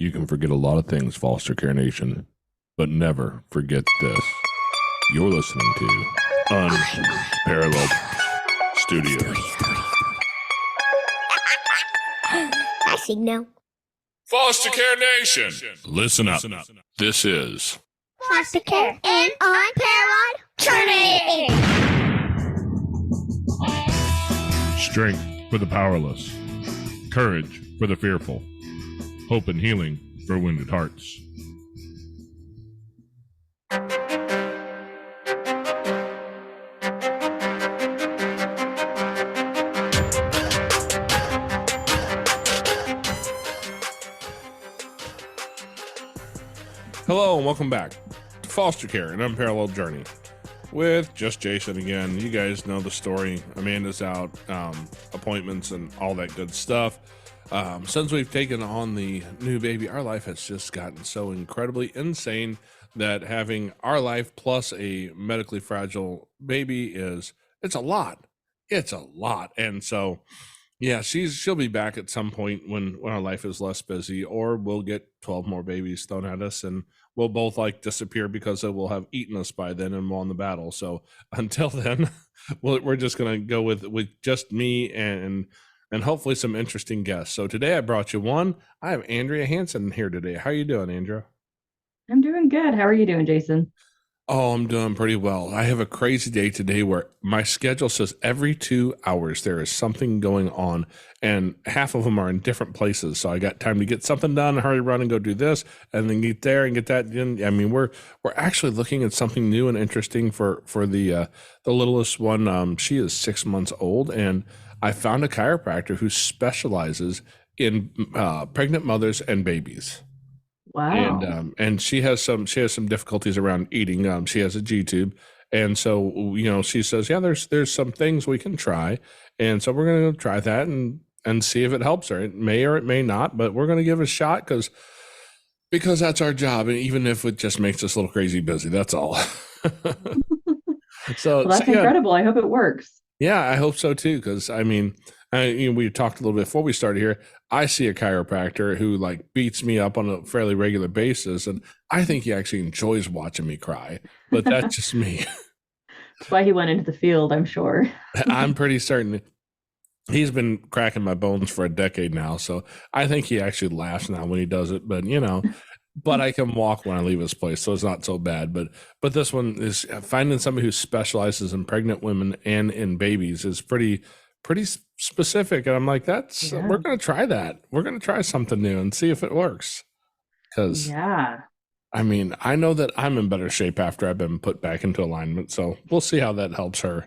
You can forget a lot of things, Foster Care Nation, but never forget this. You're listening to Unparalleled Studios. I signal. Foster Care Nation, listen up. This is Foster Care and Unparalleled Journey. Strength for the powerless, courage for the fearful, hope and healing for wounded hearts. Hello and welcome back to Foster Care, an Unparalleled Journey with just Jason again. You guys know the story. Amanda's out, appointments and all that good stuff. Since we've taken on the new baby, our life has just gotten so incredibly insane that having our life plus a medically fragile baby it's a lot. It's a lot. And so, yeah, she'll be back at some point when our life is less busy, or we'll get 12 more babies thrown at us and we'll both disappear because it will have eaten us by then and won the battle. So until then, we're just going to go with just me and hopefully some interesting guests. So today I brought you one. I have Andrea Hanson here today. How are you doing, Andrea? I'm doing good. How are you doing, Jason? Oh, I'm doing pretty well. I have a crazy day today where my schedule says every 2 hours there is something going on, and half of them are in different places. So I got time to get something done, hurry, run, and go do this, and then get there and get that in. I mean, we're actually looking at something new and interesting for the littlest one. She is 6 months old, and I found a chiropractor who specializes in pregnant mothers and babies. Wow. And she has some difficulties around eating. She has a G tube, and so she says, yeah, there's some things we can try, and so we're going to try that and see if it helps her. It may or it may not, but we're going to give it a shot because that's our job, and even if it just makes us a little crazy busy, that's all. Well, that's incredible. I hope it works. Yeah, I hope so too. Because we talked a little bit before we started here. I see a chiropractor who beats me up on a fairly regular basis, and I think he actually enjoys watching me cry. But that's just me. That's why he went into the field, I'm sure. I'm pretty certain he's been cracking my bones for a decade now, so I think he actually laughs now when he does it. But but I can walk when I leave his place, so it's not so bad. But this one is finding somebody who specializes in pregnant women and in babies is pretty specific. And I'm like, we're going to try that. We're going to try something new and see if it works. Because I mean, I know that I'm in better shape after I've been put back into alignment. So we'll see how that helps her.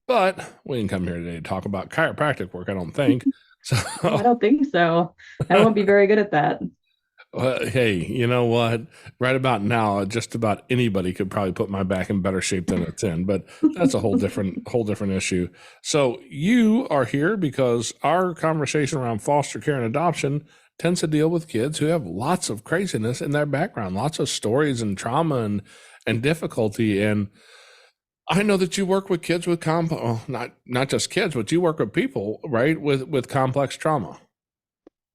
But we didn't come here today to talk about chiropractic work, I don't think. So I don't think so. I won't be very good at that. Hey, you know what? Right about now, just about anybody could probably put my back in better shape than it's in, but that's a whole different issue. So you are here because our conversation around foster care and adoption tends to deal with kids who have lots of craziness in their background, lots of stories and trauma and difficulty. And I know that you work with kids with not just kids, but you work with people, right, with complex trauma.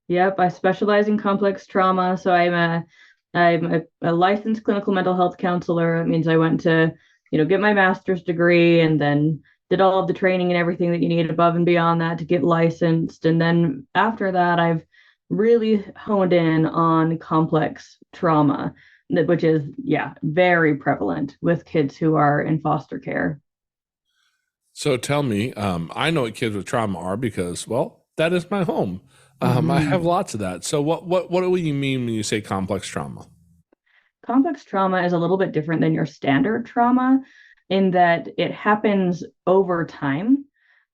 Yep, I specialize in complex trauma. So I'm a licensed clinical mental health counselor. It means I went to, get my master's degree and then did all of the training and everything that you need above and beyond that to get licensed. And then after that, I've really honed in on complex trauma, which is, very prevalent with kids who are in foster care. So tell me, I know what kids with trauma are because, well, that is my home. I have lots of that. So what do you mean when you say complex trauma? Complex trauma is a little bit different than your standard trauma in that it happens over time.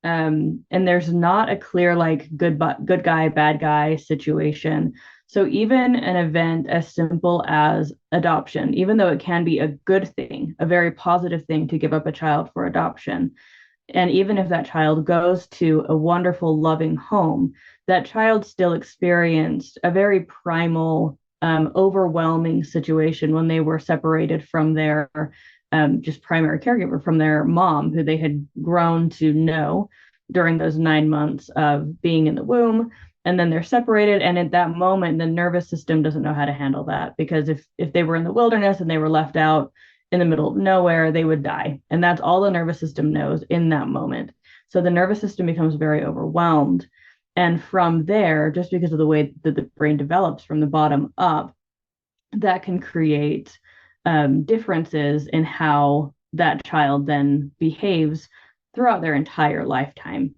And there's not a clear good guy, bad guy situation. So even an event as simple as adoption, even though it can be a good thing, a very positive thing to give up a child for adoption, and even if that child goes to a wonderful, loving home, that child still experienced a very primal, overwhelming situation when they were separated from their just primary caregiver, from their mom, who they had grown to know during those 9 months of being in the womb, and then they're separated, and at that moment the nervous system doesn't know how to handle that, because if they were in the wilderness and they were left out in the middle of nowhere, they would die, and that's all the nervous system knows in that moment. So the nervous system becomes very overwhelmed, and from there, just because of the way that the brain develops from the bottom up, that can create differences in how that child then behaves throughout their entire lifetime.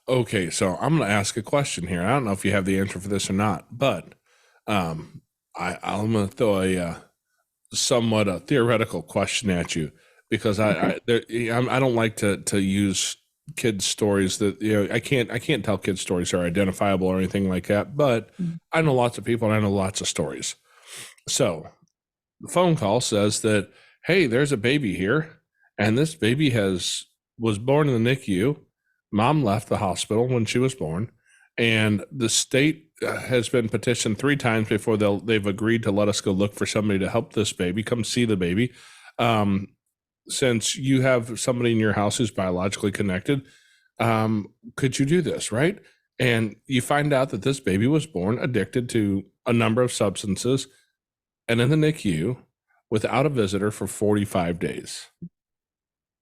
Okay, so I'm going to ask a question here. I don't know if you have the answer for this or not, but I'm going to throw a somewhat a theoretical question at you, because I don't like to use kids' stories that, I can't tell kids' stories that are identifiable or anything like that. But I know lots of people and I know lots of stories. So the phone call says that, hey, there's a baby here, and this baby was born in the NICU. Mom left the hospital when she was born, and the state has been petitioned 3 times before they've agreed to let us go look for somebody to help this baby, come see the baby. Since you have somebody in your house who's biologically connected, could you do this, right? And you find out that this baby was born addicted to a number of substances and in the NICU without a visitor for 45 days.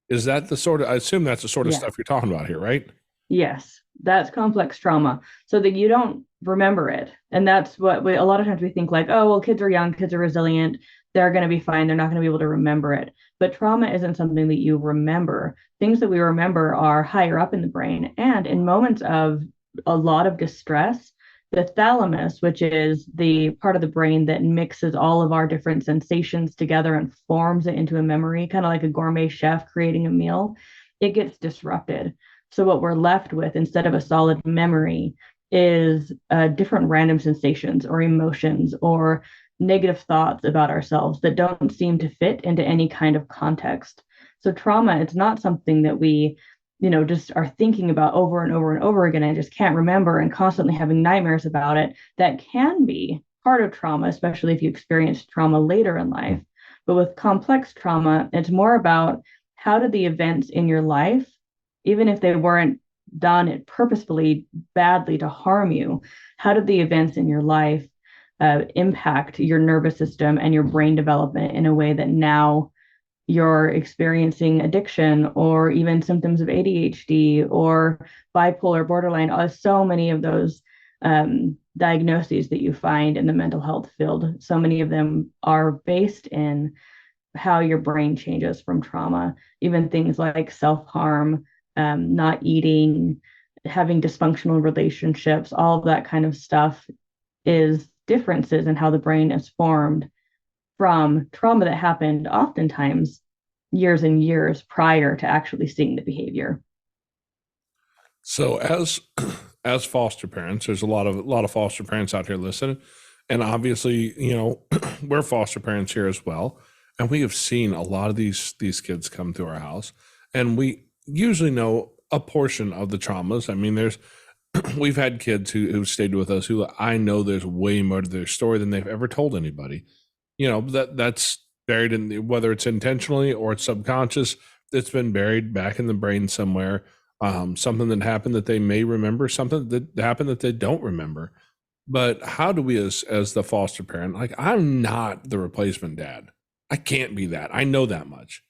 Is that I assume that's the sort of stuff you're talking about here, right? Yes, that's complex trauma, so that you don't remember it. And that's what a lot of times we think, like, oh, well, kids are young, kids are resilient, they're going to be fine, they're not going to be able to remember it. But trauma isn't something that you remember. Things that we remember are higher up in the brain. And in moments of a lot of distress, the thalamus, which is the part of the brain that mixes all of our different sensations together and forms it into a memory, kind of like a gourmet chef creating a meal, it gets disrupted. So what we're left with, instead of a solid memory, is different random sensations or emotions or negative thoughts about ourselves that don't seem to fit into any kind of context. So trauma, it's not something that we just are thinking about over and over and over again and just can't remember and constantly having nightmares about it. That can be part of trauma, especially if you experience trauma later in life. But with complex trauma, it's more about how did the events in your life, even if they weren't done it purposefully badly to harm you, how did the events in your life impact your nervous system and your brain development in a way that now you're experiencing addiction or even symptoms of ADHD or bipolar, borderline, so many of those diagnoses that you find in the mental health field. So many of them are based in how your brain changes from trauma, even things like self-harm, not eating, having dysfunctional relationships, all of that kind of stuff is differences in how the brain is formed from trauma that happened oftentimes years and years prior to actually seeing the behavior. So as foster parents, there's a lot of foster parents out here listening, and obviously, we're foster parents here as well, and we have seen a lot of these kids come through our house, and we usually know a portion of the traumas. I mean, we've had kids who stayed with us who I know there's way more to their story than they've ever told anybody. That's buried in, whether it's intentionally or it's subconscious, it's been buried back in the brain somewhere. Something that happened that they may remember, something that happened that they don't remember. But how do we as the foster parent, like, I'm not the replacement dad. I can't be that. I know that much.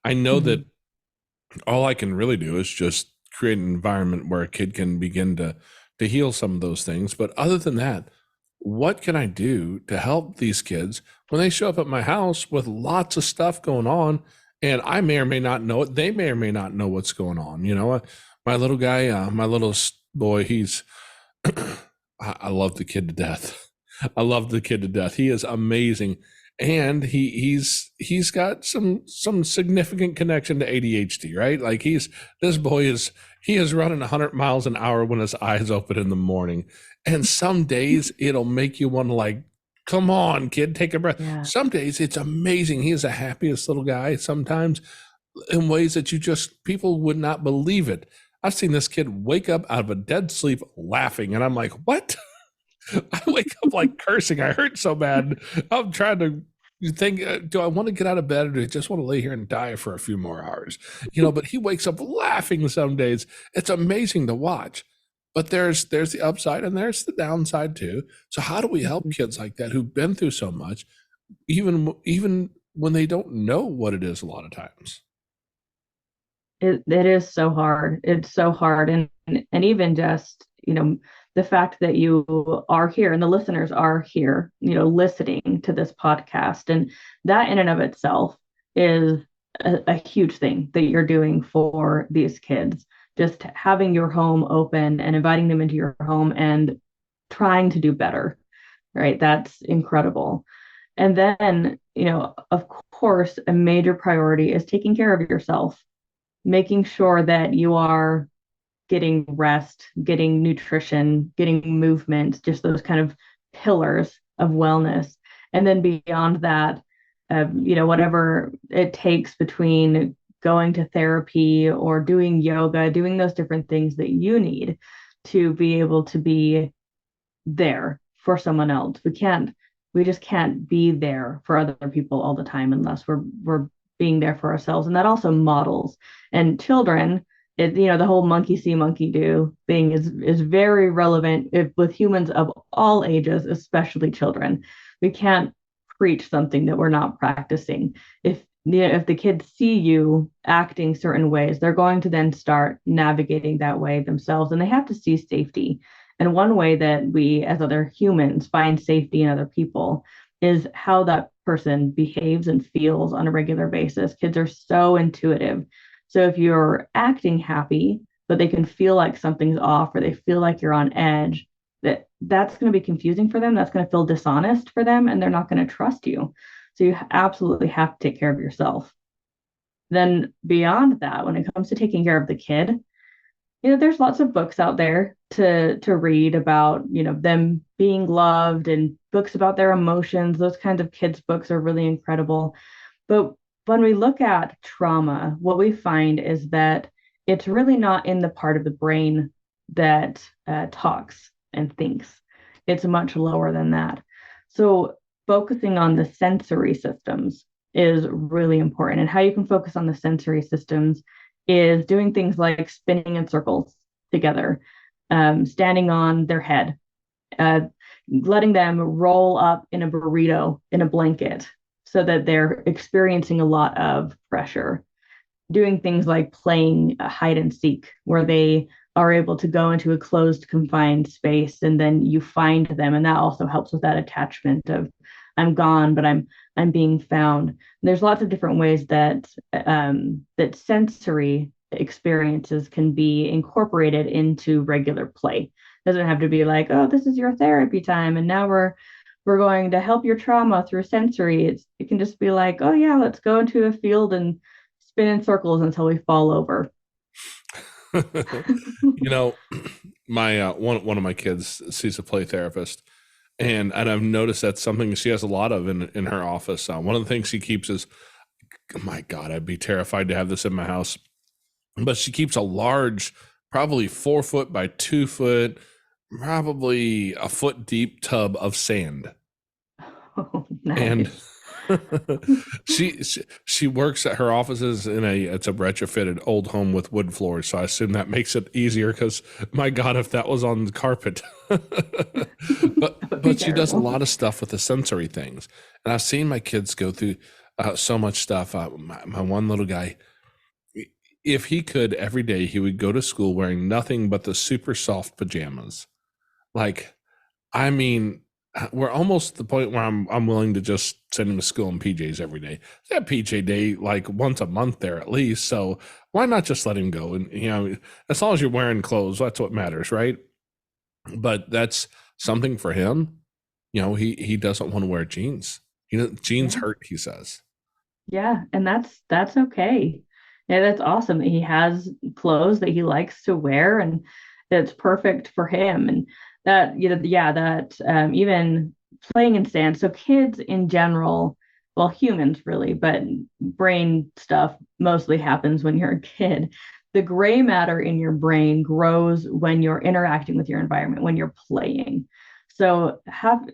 I know that all I can really do is just create an environment where a kid can begin to heal some of those things. But other than that, what can I do to help these kids when they show up at my house with lots of stuff going on, and I may or may not know it, they may or may not know what's going on? My little guy, my little boy, I love the kid to death. I love the kid to death. He is amazing. And he's got some significant connection to ADHD, right? Like he is running 100 miles an hour when his eyes open in the morning. And some days it'll make you want to, like, come on, kid, take a breath. Yeah. Some days it's amazing. He is the happiest little guy sometimes in ways that people would not believe it. I've seen this kid wake up out of a dead sleep laughing, and I'm like, what? I wake up like cursing. I hurt so bad. I'm trying to think, do I want to get out of bed, or do I just want to lay here and die for a few more hours? But he wakes up laughing some days. It's amazing to watch. But there's the upside and there's the downside too. So how do we help Mhm. kids like that who've been through so much, even when they don't know what it is a lot of times? It is so hard. It's so hard. And even just, the fact that you are here and the listeners are here, listening to this podcast. And that in and of itself is a huge thing that you're doing for these kids. Just having your home open and inviting them into your home and trying to do better, right? That's incredible. And then, of course, a major priority is taking care of yourself, making sure that you are getting rest, getting nutrition, getting movement, just those kind of pillars of wellness. And then beyond that, whatever it takes between going to therapy or doing yoga, doing those different things that you need to be able to be there for someone else. We just can't be there for other people all the time unless we're being there for ourselves. And that also models. And children, the whole monkey see, monkey do thing is very relevant with humans of all ages, especially children. We can't preach something that we're not practicing. If the kids see you acting certain ways, they're going to then start navigating that way themselves, and they have to see safety. And one way that we, as other humans, find safety in other people is how that person behaves and feels on a regular basis. Kids are so intuitive. So if you're acting happy, but they can feel like something's off or they feel like you're on edge, that's going to be confusing for them. That's going to feel dishonest for them, and they're not going to trust you. So you absolutely have to take care of yourself. Then beyond that, when it comes to taking care of the kid, there's lots of books out there to read about, them being loved, and books about their emotions. Those kinds of kids books are really incredible. But when we look at trauma, what we find is that it's really not in the part of the brain that talks and thinks. It's much lower than that. So focusing on the sensory systems is really important. And how you can focus on the sensory systems is doing things like spinning in circles together, standing on their head, uh, letting them roll up in a burrito in a blanket so that they're experiencing a lot of pressure, doing things like playing hide and seek, where they are able to go into a closed, confined space, and then you find them, and that also helps with that attachment of I'm gone, but I'm being found. There's lots of different ways that sensory experiences can be incorporated into regular play. It doesn't have to be like, oh, this is your therapy time, and now we're going to help your trauma through sensory. It can just be like, oh yeah, let's go into a field and spin in circles until we fall over. You know, my one of my kids sees a play therapist, and I've noticed that's something she has a lot of in her office. One of the things she keeps is, oh my God, I'd be terrified to have this in my house, but she keeps a large, probably 4 foot by 2 foot, probably a foot deep tub of sand. Oh, And nice. she works at her offices in it's a retrofitted old home with wood floors, so I assume that makes it easier, because my God, if that was on the carpet. but That would be but she does a terrible. lot of stuff with the sensory things, and I've seen my kids go through so much stuff. My one little guy, if he could every day, he would go to school wearing nothing but the super soft pajamas. Like, I mean, we're almost at the point where I'm willing to just send him to school in PJs every day. That PJ day like once a month there at least. So why not just let him go? And as long as you're wearing clothes, that's what matters, right? But that's something for him. He doesn't want to wear jeans. Jeans Yeah. hurt, he says. Yeah, and that's okay. Yeah, that's awesome that he has clothes that he likes to wear, and that's perfect for him. And that, yeah, that even playing in sand. So kids in general, well, humans really, but brain stuff mostly happens when you're a kid. The gray matter in your brain grows when you're interacting with your environment, when you're playing. So have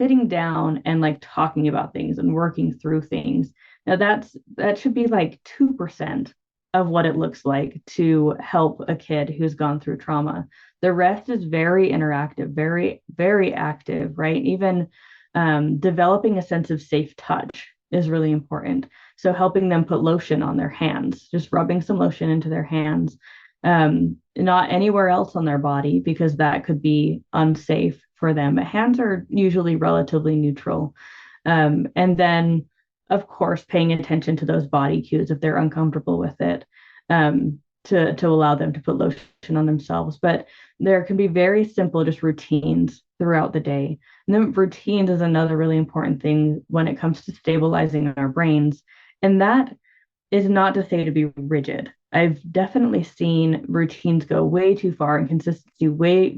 sitting down and like talking about things and working through things, now that should be like 2% of what it looks like to help a kid who's gone through trauma. The rest is very interactive, very, very active, right? Even developing a sense of safe touch is really important. So helping them put lotion on their hands, just rubbing some lotion into their hands, not anywhere else on their body because that could be unsafe for them. But hands are usually relatively neutral. And then, of course, paying attention to those body cues if they're uncomfortable with it, to allow them to put lotion on themselves. But there can be very simple, just routines throughout the day. And then routines is another really important thing when it comes to stabilizing our brains. And that is not to say to be rigid. I've definitely seen routines go way too far and consistency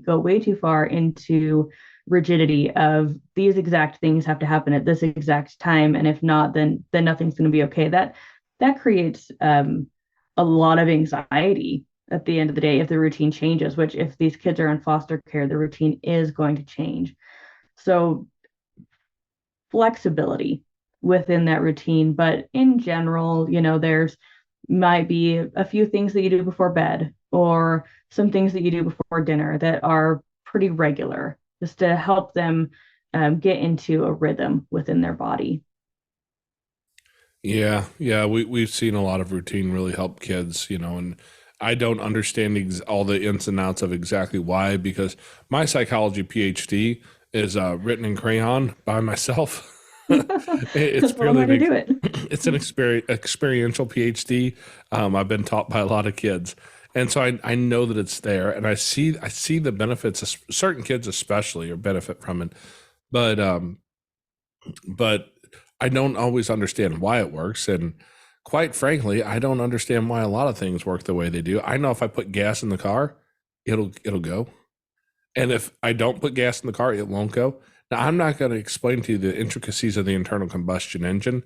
go way too far into rigidity of these exact things have to happen at this exact time, and if not, then nothing's going to be okay. That creates a lot of anxiety at the end of the day if the routine changes. Which, if these kids are in foster care, the routine is going to change. So flexibility within that routine. But in general, there's might be a few things that you do before bed or some things that you do before dinner that are pretty regular, just to help them get into a rhythm within their body. Yeah, we've seen a lot of routine really help kids, and I don't understand all the ins and outs of exactly why, because my psychology PhD is written in crayon by myself. It's That's one purely way to do it. it's an experiential PhD. I've been taught by a lot of kids, and so I know that it's there, and I see the benefits. Certain kids especially or benefit from it, but but I don't always understand why it works. And quite frankly, I don't understand why a lot of things work the way they do. I know if I put gas in the car, it'll go. And if I don't put gas in the car, it won't go. Now, I'm not going to explain to you the intricacies of the internal combustion engine.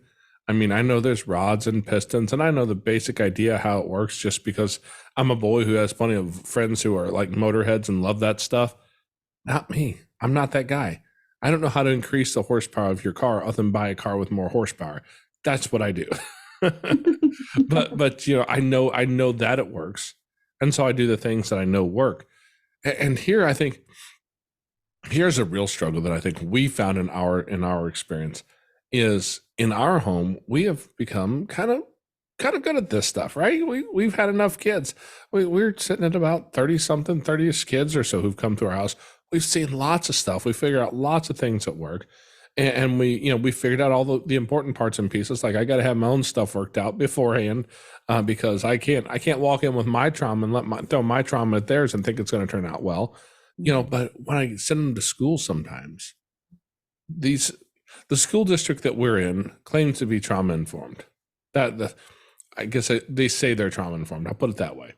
I mean, I know there's rods and pistons, and I know the basic idea how it works just because I'm a boy who has plenty of friends who are like motorheads and love that stuff. Not me. I'm not that guy. I don't know how to increase the horsepower of your car other than buy a car with more horsepower. That's what I do. but I know that it works. And so I do the things that I know work. And here I think here's a real struggle that I think we found in our experience is in our home, we have become kind of good at this stuff, right? We've had enough kids. We're sitting at about 30 something, 30ish kids or so who've come to our house. We've seen lots of stuff. We figured out lots of things that work. And we figured out all the important parts and pieces. Like I got to have my own stuff worked out beforehand, because I can't walk in with my trauma and throw my trauma at theirs and think it's going to turn out well. But when I send them to school sometimes, these the school district that we're in claims to be trauma informed. I guess they say they're trauma informed. I'll put it that way.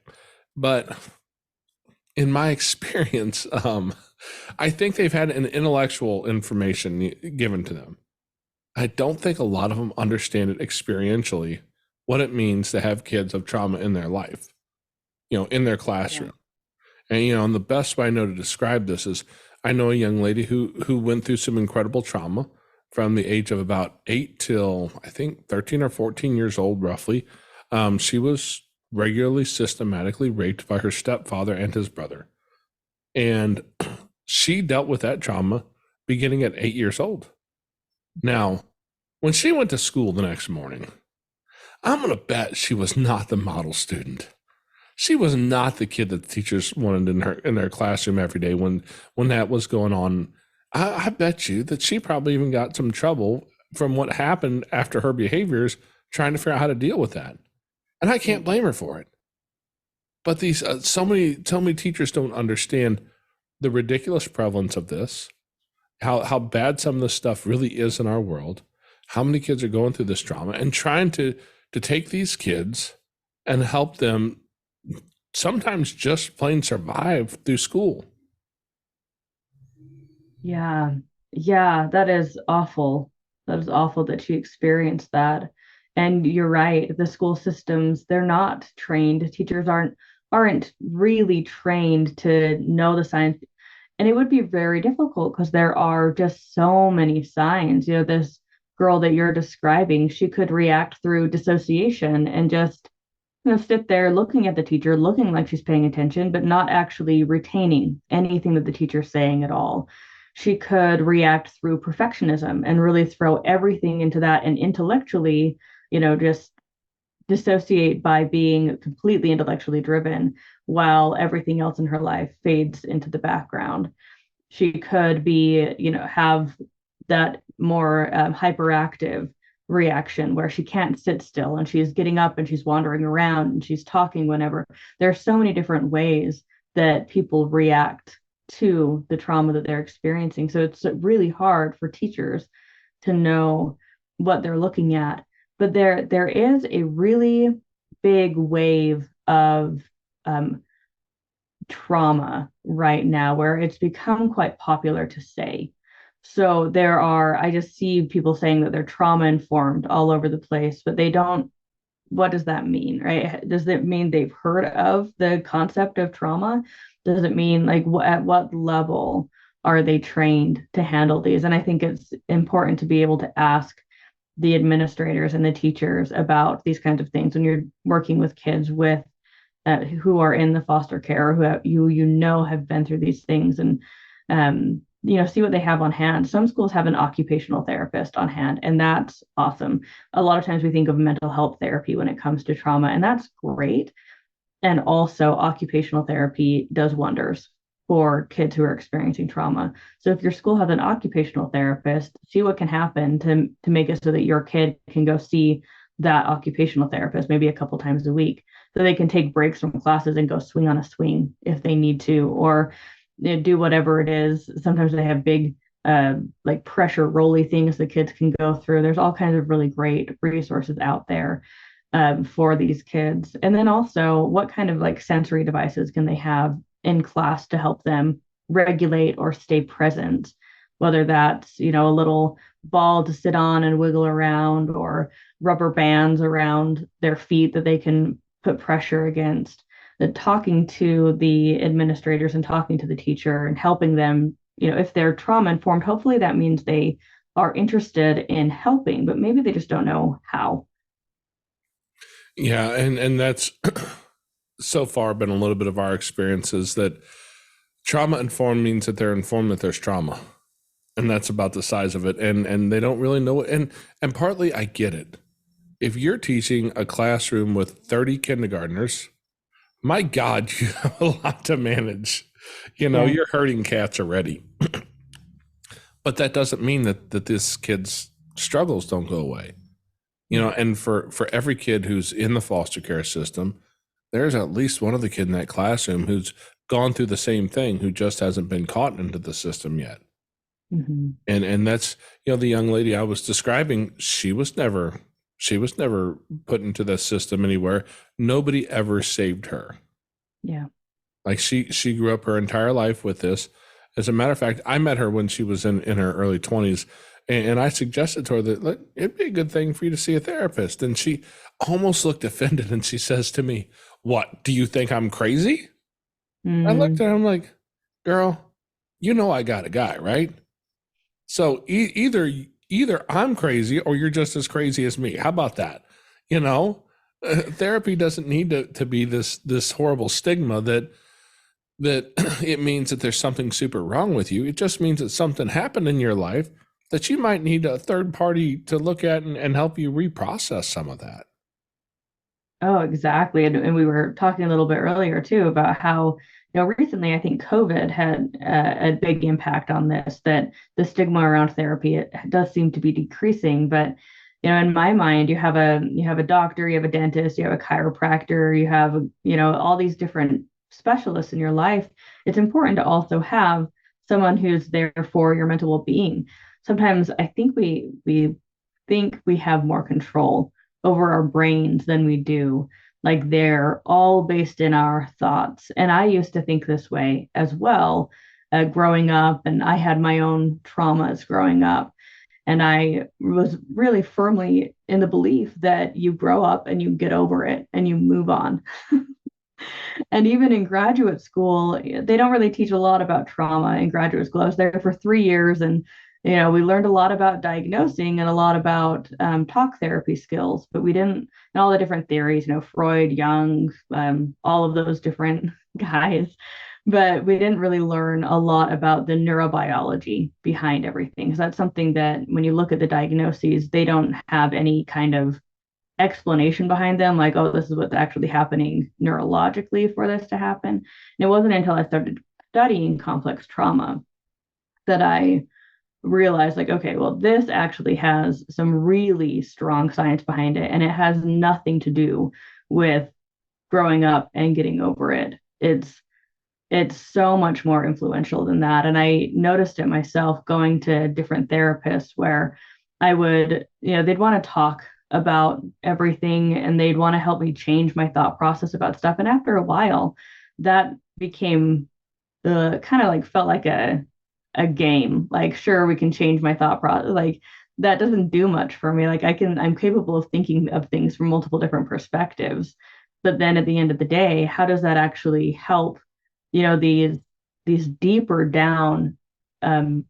But in my experience, I think they've had an intellectual information given to them. I don't think a lot of them understand it experientially, what it means to have kids of trauma in their life, in their classroom. And the best way I know to describe this is I know a young lady who went through some incredible trauma from the age of about 8 till I think 13 or 14 years old, roughly. She was regularly, systematically raped by her stepfather and his brother. And she dealt with that trauma beginning at 8 years old. Now, when she went to school the next morning, I'm going to bet she was not the model student. She was not the kid that the teachers wanted in their classroom every day when that was going on. I bet you that she probably even got some trouble from what happened after her behaviors, trying to figure out how to deal with that. And I can't blame her for it. But these so many teachers don't understand the ridiculous prevalence of this, how bad some of this stuff really is in our world, how many kids are going through this trauma, and trying to take these kids and help them sometimes just plain survive through school. Yeah. Yeah, that is awful. That is awful that she experienced that. And you're right, the school systems, they're not trained. Teachers aren't really trained to know the science. And it would be very difficult because there are just so many signs. This girl that you're describing, she could react through dissociation and just going to sit there looking at the teacher, looking like she's paying attention, but not actually retaining anything that the teacher's saying at all. She could react through perfectionism and really throw everything into that and intellectually, just dissociate by being completely intellectually driven while everything else in her life fades into the background. She could be, have that more hyperactive reaction where she can't sit still and she's getting up and she's wandering around and she's talking whenever. There are so many different ways that people react to the trauma that they're experiencing. So it's really hard for teachers to know what they're looking at. But there is a really big wave of trauma right now where it's become quite popular to say. So I just see people saying that they're trauma informed all over the place, but they don't. What does that mean, right? Does it mean they've heard of the concept of trauma? Does it mean like at what level are they trained to handle these? And I think it's important to be able to ask the administrators and the teachers about these kinds of things when you're working with kids who are in the foster care, who have been through these things, and see what they have on hand. Some schools have an occupational therapist on hand, and that's awesome. A lot of times we think of mental health therapy when it comes to trauma, and that's great. And also, occupational therapy does wonders for kids who are experiencing trauma. So if your school has an occupational therapist, see what can happen to make it so that your kid can go see that occupational therapist maybe a couple times a week, so they can take breaks from classes and go swing on a swing if they need to, or do whatever it is. Sometimes they have big like pressure rolly things the kids can go through. There's all kinds of really great resources out there for these kids. And then also, what kind of like sensory devices can they have in class to help them regulate or stay present, whether that's, a little ball to sit on and wiggle around, or rubber bands around their feet that they can put pressure against. That talking to the administrators and talking to the teacher and helping them, if they're trauma informed, hopefully that means they are interested in helping, but maybe they just don't know how. Yeah, and that's so far been a little bit of our experiences, that trauma informed means that they're informed that there's trauma, and that's about the size of it, and they don't really know it. And partly I get it. If you're teaching a classroom with 30 kindergartners, my God, you have a lot to manage. Yeah. You're hurting cats already. But that doesn't mean that this kid's struggles don't go away. And for every kid who's in the foster care system, there's at least one of the kid in that classroom who's gone through the same thing, who just hasn't been caught into the system yet. Mm-hmm. And that's, the young lady I was describing, she was never put into the system anywhere. Nobody ever saved her. Yeah. Like she grew up her entire life with this. As a matter of fact, I met her when she was in her early 20s. And I suggested to her that it'd be a good thing for you to see a therapist. And she almost looked offended. And she says to me, "What, do you think I'm crazy?" I looked at her, I'm like, "Girl, I got a guy, right? So either I'm crazy or you're just as crazy as me. How about that?" Therapy doesn't need to be this horrible stigma that it means that there's something super wrong with you. It just means that something happened in your life that you might need a third party to look at and help you reprocess some of that. Oh, exactly. And we were talking a little bit earlier too about how, recently I think COVID had a big impact on this, that the stigma around therapy, it does seem to be decreasing. But, in my mind, you have a doctor, you have a dentist, you have a chiropractor, you have, all these different specialists in your life. It's important to also have someone who's there for your mental well-being. Sometimes I think we think we have more control over our brains than we do. Like they're all based in our thoughts. And I used to think this way as well, growing up, and I had my own traumas growing up. And I was really firmly in the belief that you grow up and you get over it and you move on. And even in graduate school, they don't really teach a lot about trauma in graduate school. I was there for 3 years, and We learned a lot about diagnosing and a lot about talk therapy skills, but we didn't, and all the different theories, Freud, Jung, all of those different guys, but we didn't really learn a lot about the neurobiology behind everything. So that's something that when you look at the diagnoses, they don't have any kind of explanation behind them, like, oh, this is what's actually happening neurologically for this to happen. And it wasn't until I started studying complex trauma that I realized, like, okay, well, this actually has some really strong science behind it, and it has nothing to do with growing up and getting over it. It's so much more influential than that. And I noticed it myself going to different therapists where I would, they'd want to talk about everything and they'd want to help me change my thought process about stuff. And after a while, that became the kind of like felt like a game. Like, sure, we can change my thought process. Like, that doesn't do much for me. Like, I'm capable of thinking of things from multiple different perspectives. But then at the end of the day, how does that actually help these deeper down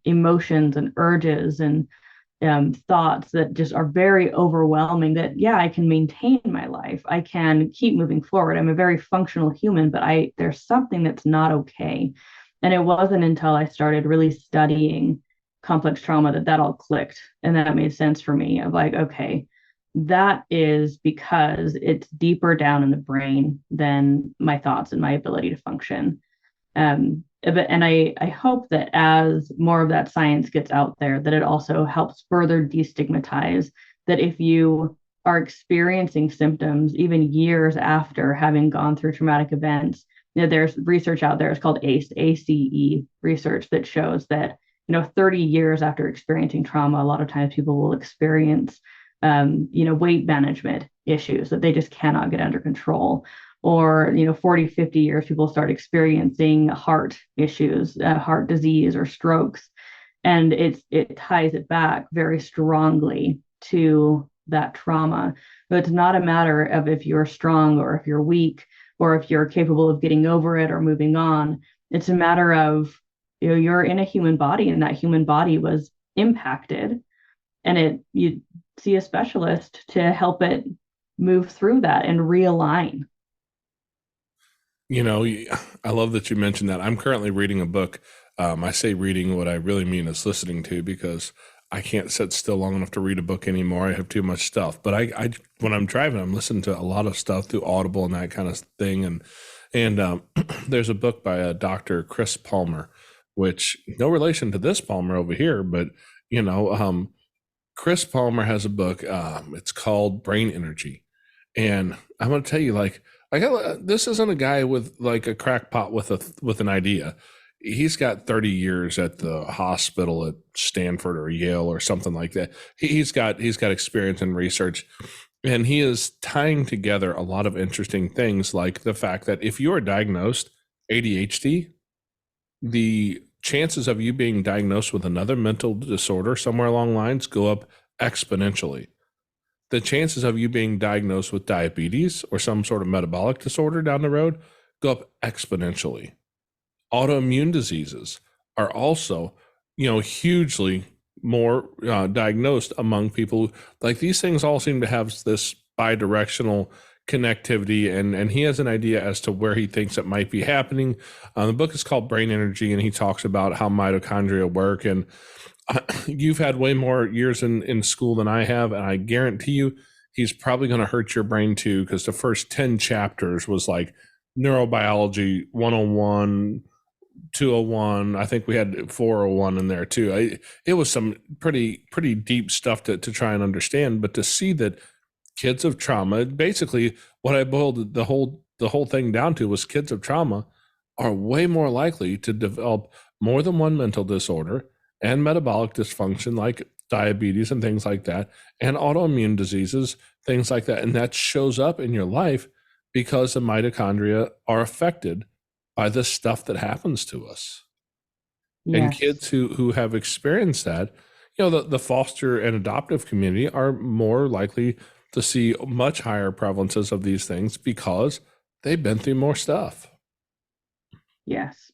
emotions and urges and thoughts that just are very overwhelming, that yeah, I can maintain my life, I can keep moving forward, I'm a very functional human, but there's something that's not okay. And it wasn't until I started really studying complex trauma that all clicked, and that made sense for me, of like, okay, that is because it's deeper down in the brain than my thoughts and my ability to function. And I hope that as more of that science gets out there, that it also helps further destigmatize that if you are experiencing symptoms even years after having gone through traumatic events, there's research out there, it's called ACE research, that shows that 30 years after experiencing trauma, a lot of times people will experience weight management issues that they just cannot get under control. Or 40, 50 years, people start experiencing heart issues, heart disease or strokes, and it ties it back very strongly to that trauma. But it's not a matter of if you're strong or if you're weak or if you're capable of getting over it or moving on. It's a matter of you're in a human body, and that human body was impacted, and you see a specialist to help it move through that and realign. I love that you mentioned that. I'm currently reading a book. I say reading, what I really mean is listening to, because I can't sit still long enough to read a book anymore. I have too much stuff. But I when I'm driving, I'm listening to a lot of stuff through Audible and that kind of thing. And there's a book by Dr. Chris Palmer, which no relation to this Palmer over here, but Chris Palmer has a book. It's called Brain Energy, and I'm going to tell you, like this isn't a guy with like a crackpot with an idea. He's got 30 years at the hospital at Stanford or Yale or something like that. He's got experience in research, and he is tying together a lot of interesting things, like the fact that if you are diagnosed ADHD, the chances of you being diagnosed with another mental disorder somewhere along lines go up exponentially. The chances of you being diagnosed with diabetes or some sort of metabolic disorder down the road go up exponentially. Autoimmune diseases are also, hugely more diagnosed among people. Like, these things all seem to have this bi-directional connectivity, and he has an idea as to where he thinks it might be happening. The book is called Brain Energy, and he talks about how mitochondria work. And you've had way more years in school than I have, and I guarantee you he's probably going to hurt your brain too, because the first 10 chapters was like neurobiology 101, 201. I think we had 401 in there too. It was some pretty deep stuff to try and understand, but to see that kids of trauma, basically what I boiled the whole thing down to was kids of trauma are way more likely to develop more than one mental disorder and metabolic dysfunction like diabetes and things like that, and autoimmune diseases, things like that. And that shows up in your life because the mitochondria are affected by the stuff that happens to us. Yes. And kids who have experienced that, the foster and adoptive community are more likely to see much higher prevalences of these things because they've been through more stuff. Yes,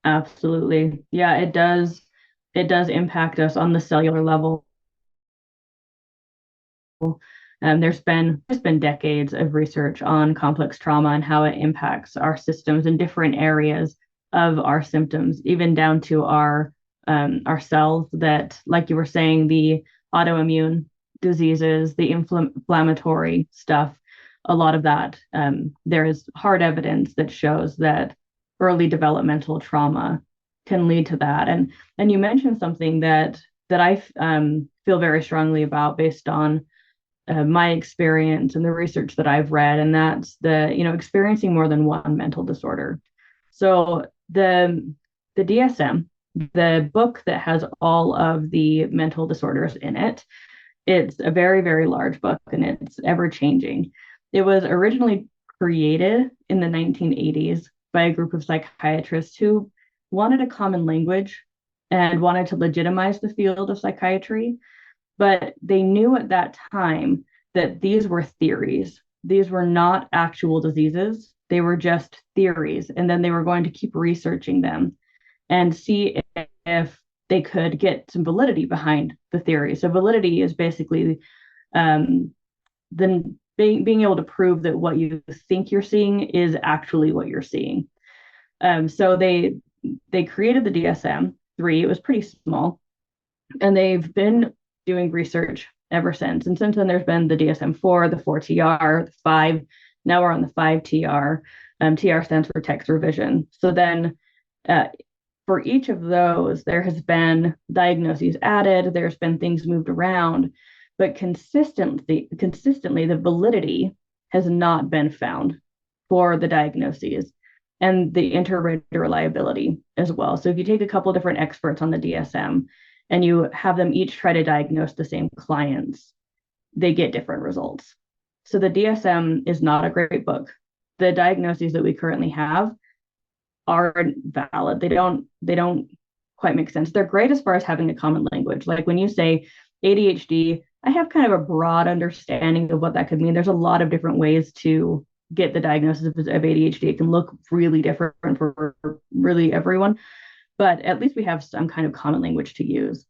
absolutely. Yeah, it does it does impact us on the cellular level. There's been decades of research on complex trauma and how it impacts our systems in different areas of our symptoms, even down to our cells that, like you were saying, the autoimmune diseases, the inflammatory stuff, a lot of that. There is hard evidence that shows that early developmental trauma can lead to that. And you mentioned something that I feel very strongly about based on my experience and the research that I've read, and that's experiencing more than one mental disorder. So the DSM, the book that has all of the mental disorders in it, it's a very, very large book and it's ever changing. It was originally created in the 1980s by a group of psychiatrists who wanted a common language and wanted to legitimize the field of psychiatry. But they knew at that time that these were theories. These were not actual diseases. They were just theories. And then they were going to keep researching them and see if they could get some validity behind the theory. So validity is basically then being able to prove that what you think you're seeing is actually what you're seeing. So they created the DSM-3. It was pretty small, and they've been doing research ever since. And since then, there's been the DSM-4, the 4TR, the 5. Now we're on the 5TR. TR stands for text revision. So then for each of those, there has been diagnoses added, there's been things moved around, but consistently, the validity has not been found for the diagnoses and the inter-rater reliability as well. So if you take a couple of different experts on the DSM and you have them each try to diagnose the same clients, they get different results. So the DSM is not a great book. The diagnoses that we currently have aren't valid. They don't quite make sense. They're great as far as having a common language. Like when you say ADHD, I have kind of a broad understanding of what that could mean. There's a lot of different ways to get the diagnosis of ADHD. It can look really different for really everyone, but at least we have some kind of common language to use.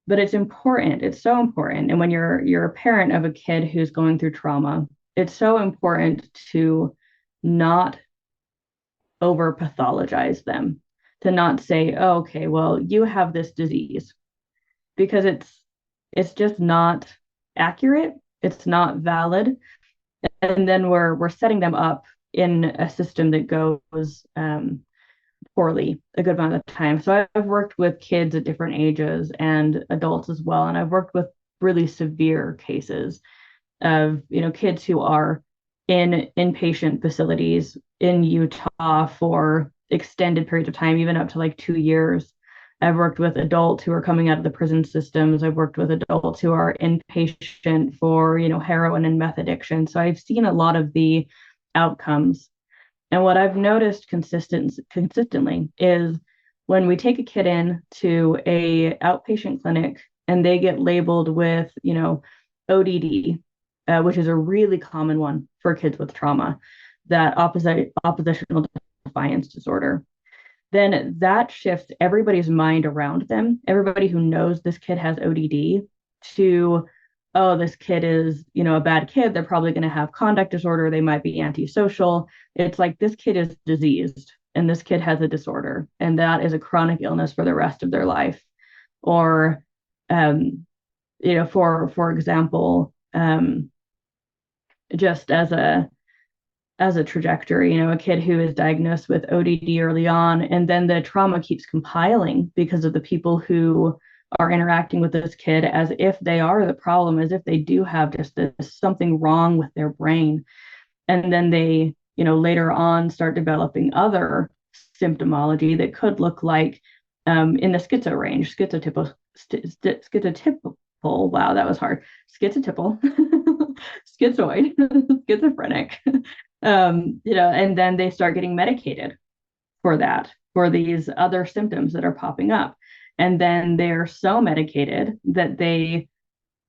But it's important. It's so important. And when you're a parent of a kid who's going through trauma, it's so important to not over pathologize them, to not say, oh, okay, well, you have this disease, because it's just not accurate. It's not valid. And then we're setting them up in a system that goes poorly a good amount of the time. So I've worked with kids at different ages and adults as well. And I've worked with really severe cases of, kids who are in inpatient facilities in Utah for extended periods of time, even up to like 2 years. I've worked with adults who are coming out of the prison systems. I've worked with adults who are inpatient for, heroin and meth addiction. So I've seen a lot of the outcomes. And what I've noticed consistently is when we take a kid in to a outpatient clinic and they get labeled with, ODD, which is a really common one for kids with trauma, that oppositional defiance disorder, then that shifts everybody's mind around them. Everybody who knows this kid has ODD to, oh, this kid is, a bad kid. They're probably going to have conduct disorder. They might be antisocial. It's like this kid is diseased and this kid has a disorder, and that is a chronic illness for the rest of their life. Or, for example, just as a trajectory, a kid who is diagnosed with ODD early on, and then the trauma keeps compiling because of the people who are interacting with this kid as if they are the problem, as if they do have just this something wrong with their brain. And then they, later on start developing other symptomology that could look like in the schizo range, schizotypal, wow, that was hard. Schizotypal, schizoid, schizophrenic, and then they start getting medicated for that, for these other symptoms that are popping up. And then they're so medicated that they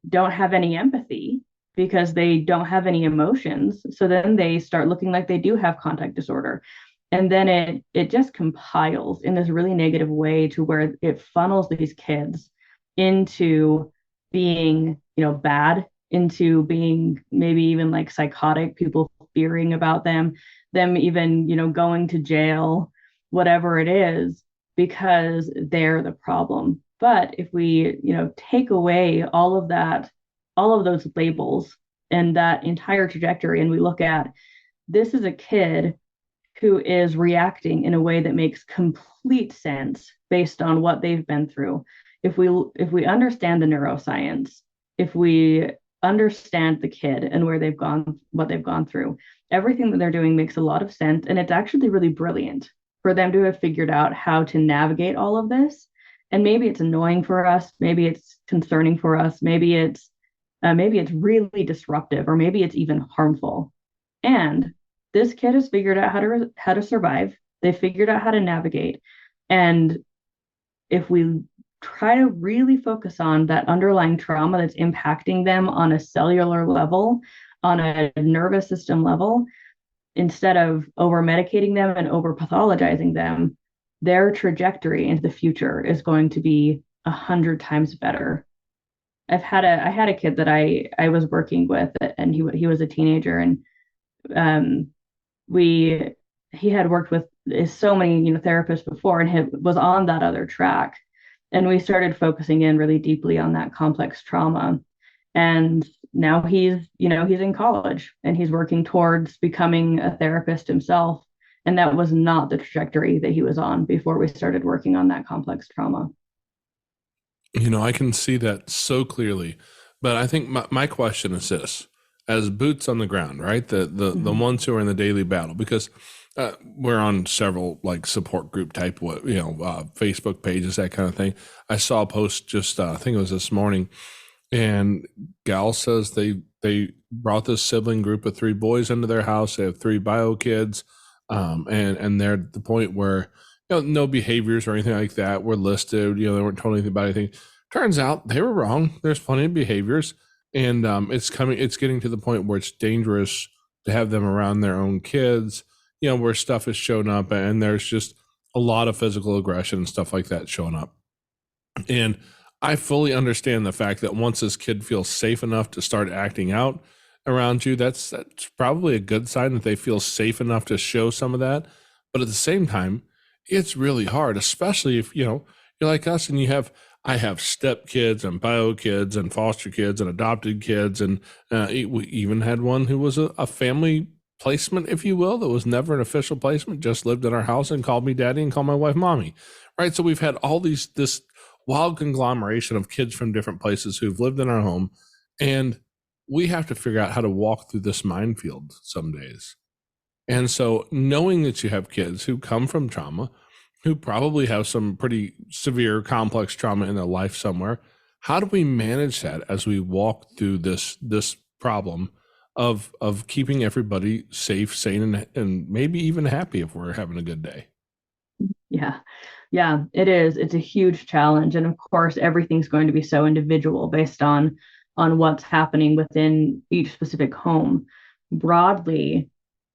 don't have any empathy because they don't have any emotions. So then they start looking like they do have contact disorder. And then it just compiles in this really negative way to where it funnels these kids into being, bad, into being maybe even like psychotic, people fearing about them even, going to jail, whatever it is, because they're the problem. But if we, take away all of that, all of those labels and that entire trajectory, and we look at this is a kid who is reacting in a way that makes complete sense based on what they've been through. If we understand the neuroscience, if we understand the kid and where they've gone, what they've gone through, everything that they're doing makes a lot of sense. And it's actually really brilliant for them to have figured out how to navigate all of this. And maybe it's annoying for us, maybe it's concerning for us, maybe it's really disruptive, or maybe it's even harmful. And this kid has figured out how to survive. They figured out how to navigate. And if we try to really focus on that underlying trauma that's impacting them on a cellular level, on a nervous system level, instead of over medicating them and over pathologizing them, their trajectory into the future is going to be 100 times better. I had a kid that I was working with, and he was a teenager, and um, we he had worked with so many therapists before, and he was on that other track, and we started focusing in really deeply on that complex trauma. And now he's in college and he's working towards becoming a therapist himself, and that was not the trajectory that he was on before we started working on that complex trauma. I can see that so clearly. But I think my question is this: as boots on the ground, right? The Mhm. ones who are in the daily battle, because we're on several like support group type, Facebook pages, that kind of thing. I saw a post just, I think it was this morning, and gal says they brought this sibling group of three boys into their house. They have three bio kids, and they're at the point where no behaviors or anything like that were listed. They weren't told anything about anything. Turns out they were wrong. There's plenty of behaviors, and it's getting to the point where it's dangerous to have them around their own kids. Where stuff is showing up, and there's just a lot of physical aggression and stuff like that showing up. And I fully understand the fact that once this kid feels safe enough to start acting out around you, that's probably a good sign that they feel safe enough to show some of that. But at the same time, it's really hard, especially if you're like us and I have step kids and bio kids and foster kids and adopted kids, and we even had one who was a family placement, if you will, that was never an official placement, just lived in our house and called me daddy and called my wife mommy. Right. So we've had all this wild conglomeration of kids from different places who've lived in our home, and we have to figure out how to walk through this minefield some days. And so knowing that you have kids who come from trauma, who probably have some pretty severe complex trauma in their life somewhere, how do we manage that as we walk through this problem of keeping everybody safe, sane, and maybe even happy if we're having a good day? Yeah. Yeah, it is. It's a huge challenge. And of course, everything's going to be so individual based on what's happening within each specific home. Broadly,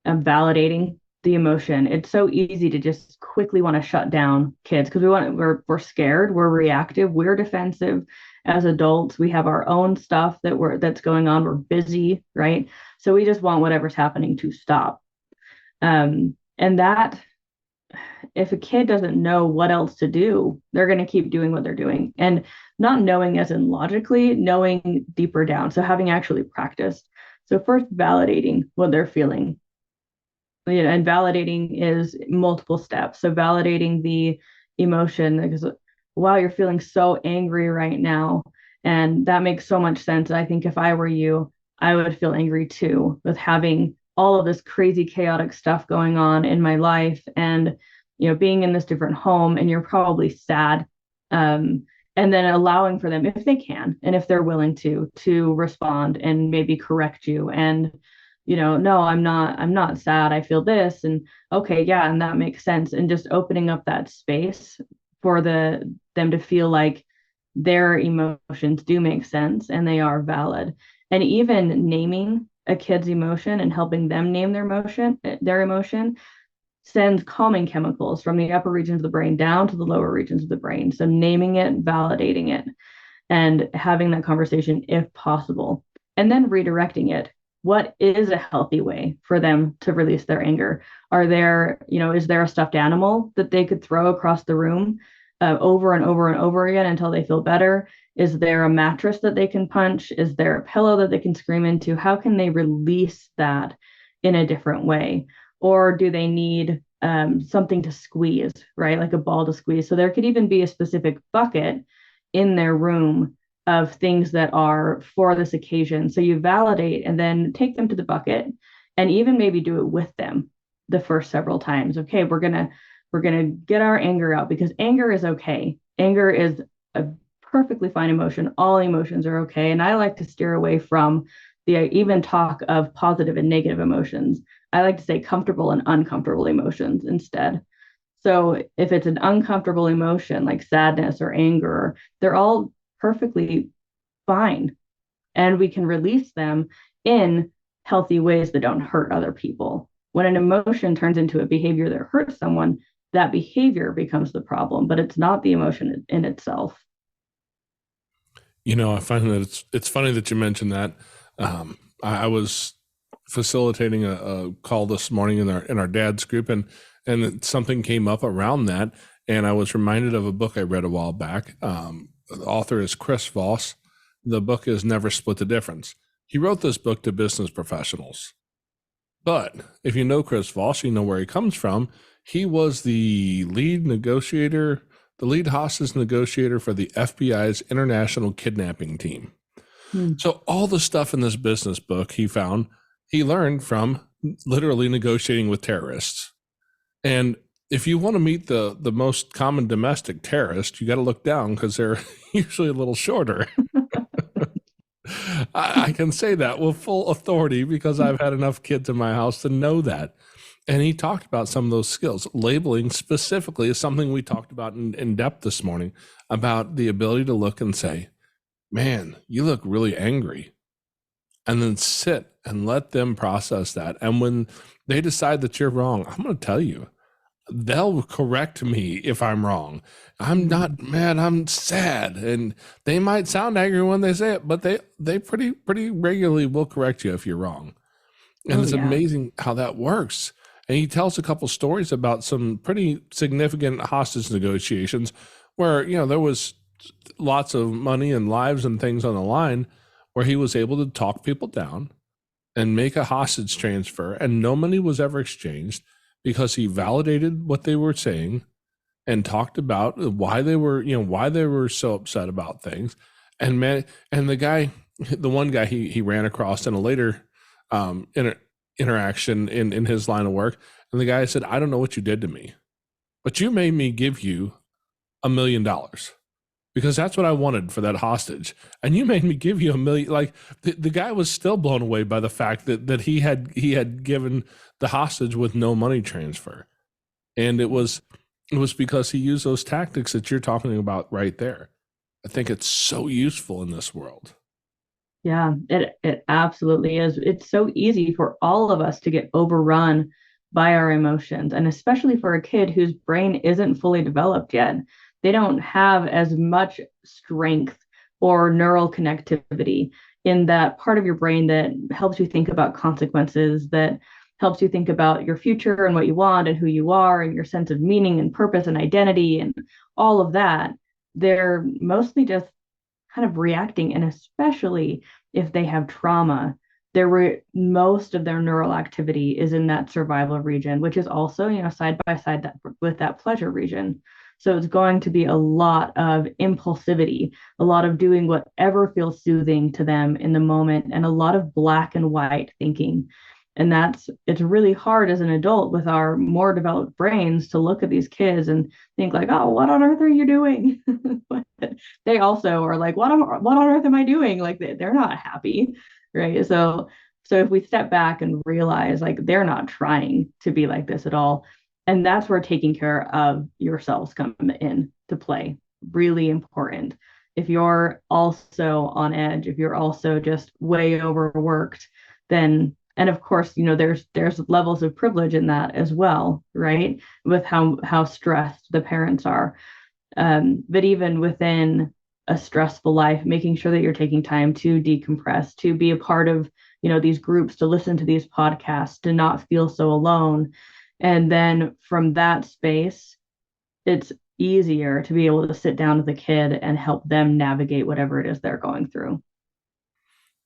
validating the emotion. It's so easy to just quickly want to shut down kids because we're scared, we're reactive, we're defensive. As adults, we have our own stuff that's going on. We're busy, right? So we just want whatever's happening to stop. And that if a kid doesn't know what else to do, they're going to keep doing what they're doing, and not knowing as in logically, knowing deeper down. So having actually practiced. So first validating what they're feeling. And validating is multiple steps. So validating the emotion, because wow, you're feeling so angry right now. And that makes so much sense. I think if I were you, I would feel angry too, with having all of this crazy chaotic stuff going on in my life, and being in this different home, and you're probably sad. And then allowing for them, if they can and if they're willing to respond and maybe correct you, and no, I'm not sad, I feel this, and okay, yeah, and that makes sense, and just opening up that space for them to feel like their emotions do make sense and they are valid. And even naming a kid's emotion and helping them name their emotion sends calming chemicals from the upper regions of the brain down to the lower regions of the brain. So naming it, validating it, and having that conversation if possible, and then redirecting it. What is a healthy way for them to release their anger? Are there, is there a stuffed animal that they could throw across the room over and over and over again until they feel better? Is there a mattress that they can punch? Is there a pillow that they can scream into? How can they release that in a different way? Or do they need something to squeeze, right? Like a ball to squeeze. So there could even be a specific bucket in their room of things that are for this occasion. So you validate and then take them to the bucket and even maybe do it with them the first several times. Okay, we're gonna get our anger out because anger is okay. Anger is a perfectly fine emotion. All emotions are okay. And I like to steer away from the even talk of positive and negative emotions. I like to say comfortable and uncomfortable emotions instead. So if it's an uncomfortable emotion like sadness or anger, they're all perfectly fine. And we can release them in healthy ways that don't hurt other people. When an emotion turns into a behavior that hurts someone, that behavior becomes the problem, but it's not the emotion in itself. I find that it's funny that you mentioned that. I was facilitating a call this morning in our dad's group, and something came up around that, and I was reminded of a book I read a while back. The author is Chris Voss. The book is Never Split the Difference. He wrote this book to business professionals. But if you know Chris Voss, you know where he comes from. He was the lead negotiator, the lead hostage negotiator for the FBI's international kidnapping team. So all the stuff in this business book he learned from literally negotiating with terrorists. And if you want to meet the most common domestic terrorist, you got to look down because they're usually a little shorter. I can say that with full authority because I've had enough kids in my house to know that. And he talked about some of those skills. Labeling specifically is something we talked about in depth this morning, about the ability to look and say, man, you look really angry. And then sit and let them process that. And when they decide that you're wrong, I'm going to tell you, they'll correct me if I'm wrong. I'm not mad, I'm sad. And they might sound angry when they say it, but they pretty regularly will correct you if you're wrong. And it's amazing how that works. And he tells a couple stories about some pretty significant hostage negotiations where, there was lots of money and lives and things on the line, where he was able to talk people down and make a hostage transfer, and no money was ever exchanged because he validated what they were saying and talked about why they were so upset about things. And the one guy he ran across in a later interaction in his line of work, and the guy said, I don't know what you did to me, but you made me give you $1 million because that's what I wanted for that hostage. And you made me give you $1 million. Like the guy was still blown away by the fact that he had given the hostage with no money transfer. And it was because he used those tactics that you're talking about right there. I think it's so useful in this world. Yeah, it absolutely is. It's so easy for all of us to get overrun by our emotions, and especially for a kid whose brain isn't fully developed yet. They don't have as much strength or neural connectivity in that part of your brain that helps you think about consequences, that helps you think about your future and what you want and who you are and your sense of meaning and purpose and identity and all of that. They're mostly just kind of reacting, and especially if they have trauma, most of their neural activity is in that survival region, which is also, side by side with that pleasure region. So it's going to be a lot of impulsivity, a lot of doing whatever feels soothing to them in the moment, and a lot of black and white thinking. And it's really hard as an adult with our more developed brains to look at these kids and think like, oh, what on earth are you doing? But they also are like, what on earth am I doing? Like they're not happy, right? So if we step back and realize like they're not trying to be like this at all, and that's where taking care of yourselves come in to play. Really important. If you're also on edge, if you're also just way overworked, then And of course, there's levels of privilege in that as well, right? With how stressed the parents are. But even within a stressful life, making sure that you're taking time to decompress, to be a part of, these groups, to listen to these podcasts, to not feel so alone. And then from that space, it's easier to be able to sit down with a kid and help them navigate whatever it is they're going through.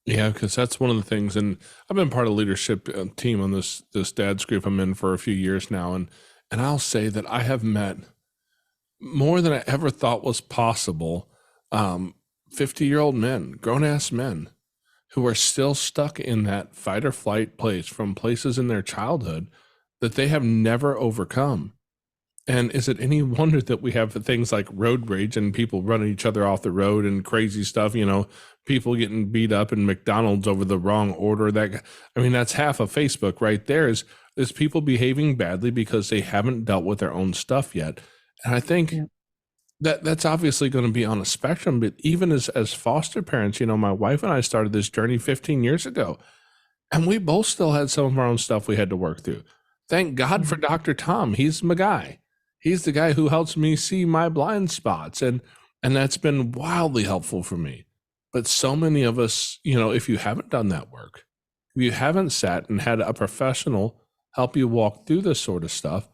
Yeah, because that's one of the things, and I've been part of the leadership team on this dad's group I'm in for a few years now, and I'll say that I have met more than I ever thought was possible. 50-year-old men, grown-ass men, who are still stuck in that fight or flight place from places in their childhood that they have never overcome. And is it any wonder that we have things like road rage and people running each other off the road and crazy stuff, people getting beat up in McDonald's over the wrong order? That's half of Facebook right there is people behaving badly because they haven't dealt with their own stuff yet. And I think that's obviously going to be on a spectrum, but even as foster parents, my wife and I started this journey 15 years ago, and we both still had some of our own stuff we had to work through. Thank God for Dr. Tom. He's my guy. He's the guy who helps me see my blind spots, and that's been wildly helpful for me. But so many of us, if you haven't done that work, if you haven't sat and had a professional help you walk through this sort of stuff,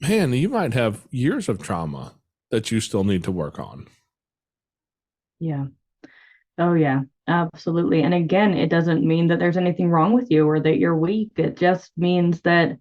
man, you might have years of trauma that you still need to work on. Yeah. Oh, yeah, absolutely. And again, it doesn't mean that there's anything wrong with you or that you're weak. It just means that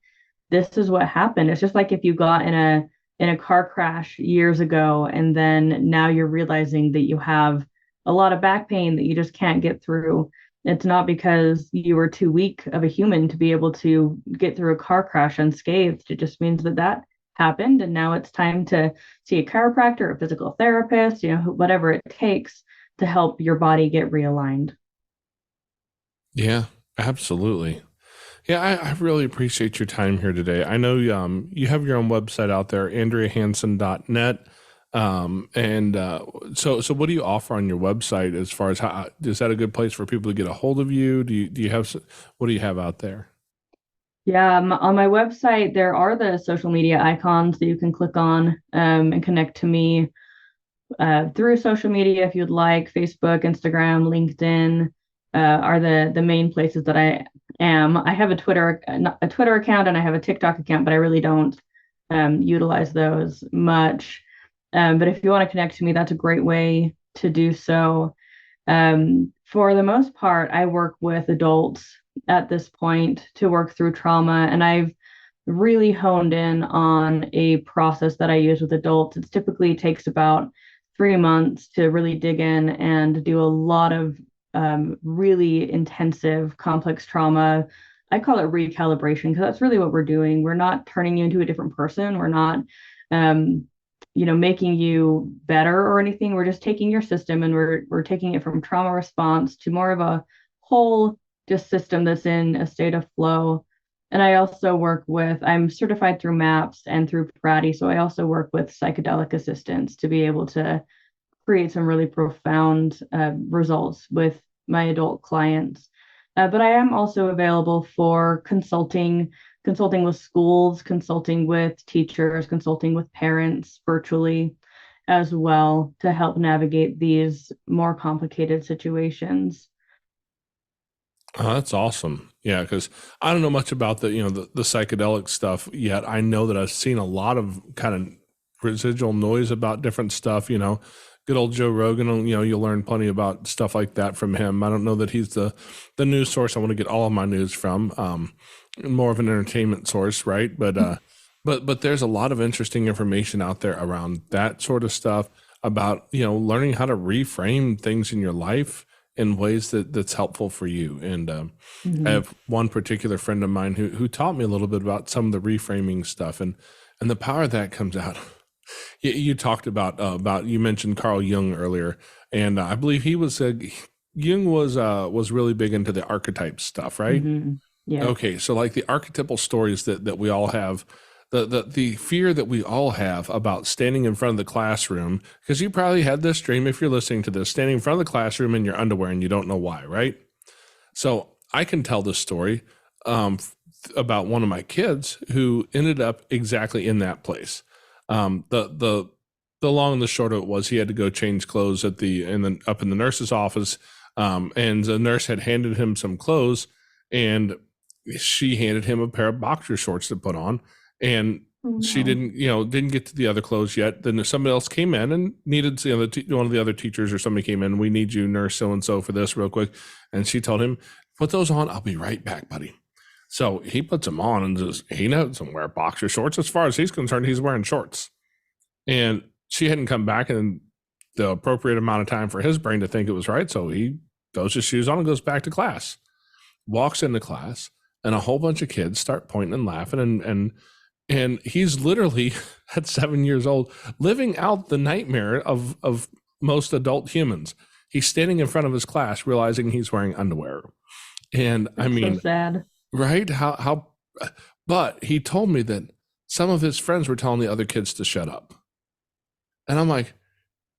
this is what happened. It's just like if you got in a car crash years ago, and then now you're realizing that you have a lot of back pain that you just can't get through. It's not because you were too weak of a human to be able to get through a car crash unscathed. It just means that happened, and now it's time to see a chiropractor, a physical therapist, whatever it takes to help your body get realigned. Yeah, absolutely. Yeah, I really appreciate your time here today. I know you have your own website out there, andreahanson.net. So what do you offer on your website as far as how is that a good place for people to get a hold of you? Do you have, what do you have out there? Yeah, on my website, there are the social media icons that you can click on and connect to me through social media if you'd like. Facebook, Instagram, LinkedIn are the main places that I am. I have a Twitter account, and I have a TikTok account, but I really don't utilize those much. But if you want to connect to me, that's a great way to do so. For the most part, I work with adults at this point to work through trauma, and I've really honed in on a process that I use with adults. It typically takes about 3 months to really dig in and do a lot of really intensive, complex trauma. I call it recalibration because that's really what we're doing. We're not turning you into a different person. We're not making you better or anything. We're just taking your system and we're taking it from trauma response to more of a whole just system that's in a state of flow. And I also I'm certified through MAPS and through Prati, so I also work with psychedelic-assistance to be able to create some really profound results with my adult clients. But I am also available for consulting with schools, consulting with teachers, consulting with parents virtually as well to help navigate these more complicated situations. Oh, that's awesome. Yeah, because I don't know much about the psychedelic stuff yet. I know that I've seen a lot of kind of residual noise about different stuff. Good old Joe Rogan. You'll learn plenty about stuff like that from him. I don't know that he's the news source I want to get all of my news from. More of an entertainment source, right? But but there's a lot of interesting information out there around that sort of stuff about learning how to reframe things in your life in ways that's helpful for you. And I have one particular friend of mine who taught me a little bit about some of the reframing stuff, and the power that comes out. You talked about you mentioned Carl Jung earlier, and I believe Jung was really big into the archetype stuff, right? Yeah. Okay, so like the archetypal stories that we all have, the fear that we all have about standing in front of the classroom, because you probably had this dream if you're listening to this, standing in front of the classroom in your underwear and you don't know why, right? So I can tell this story about one of my kids who ended up exactly in that place. The long and the short of it was he had to go change clothes up in the nurse's office, and the nurse had handed him some clothes, and she handed him a pair of boxer shorts to put on, and she didn't get to the other clothes yet. Then somebody else came in and needed one of the other teachers or somebody came in. We need you, nurse so and so, for this real quick. And she told him, "Put those on. I'll be right back, buddy." So he puts them on and he doesn't wear boxer shorts. As far as he's concerned, he's wearing shorts. And she hadn't come back in the appropriate amount of time for his brain to think it was right. So he throws his shoes on and goes back to class. Walks into class, and a whole bunch of kids start pointing and laughing, and he's literally at 7 years old living out the nightmare of most adult humans. He's standing in front of his class realizing he's wearing underwear. And I mean, so sad. Right? But he told me that some of his friends were telling the other kids to shut up. And I'm like,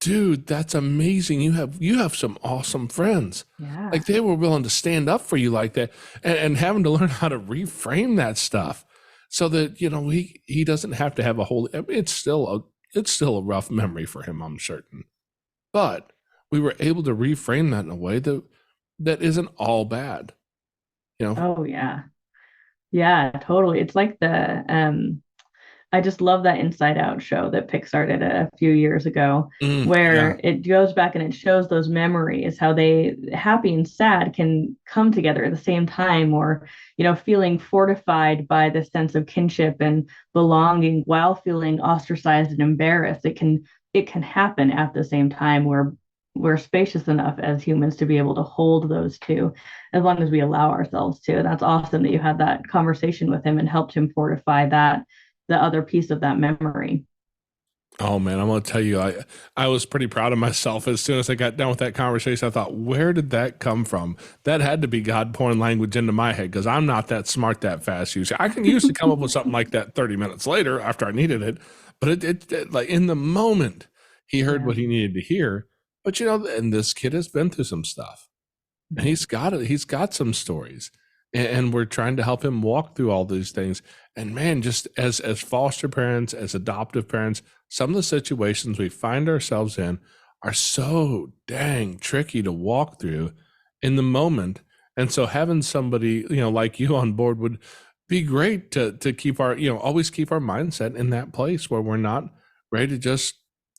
dude, that's amazing. You have some awesome friends. Yeah. Like, they were willing to stand up for you like that, and having to learn how to reframe that stuff so that, he doesn't have to have it's still a rough memory for him, I'm certain. But we were able to reframe that in a way that isn't all bad. Oh yeah. Yeah, totally. It's like I just love that Inside Out show that Pixar did a few years ago, where it goes back and it shows those memories, how they happy and sad can come together at the same time, or, feeling fortified by the sense of kinship and belonging while feeling ostracized and embarrassed. It can happen at the same time, where we're spacious enough as humans to be able to hold those two, as long as we allow ourselves to. And that's awesome that you had that conversation with him and helped him fortify the other piece of that memory. Oh man, I'm gonna tell you, I was pretty proud of myself. As soon as I got done with that conversation, I thought, where did that come from? That had to be God pouring language into my head, because I'm not that smart that fast usually. I can usually come up with something like that 30 minutes later after I needed it, but it like in the moment he heard what he needed to hear. But and this kid has been through some stuff, and he's got some stories, and we're trying to help him walk through all these things. And man, just as foster parents, as adoptive parents, some of the situations we find ourselves in are so dang tricky to walk through in the moment. And so having somebody, like you on board would be great to keep our, always keep our mindset in that place where we're not ready to just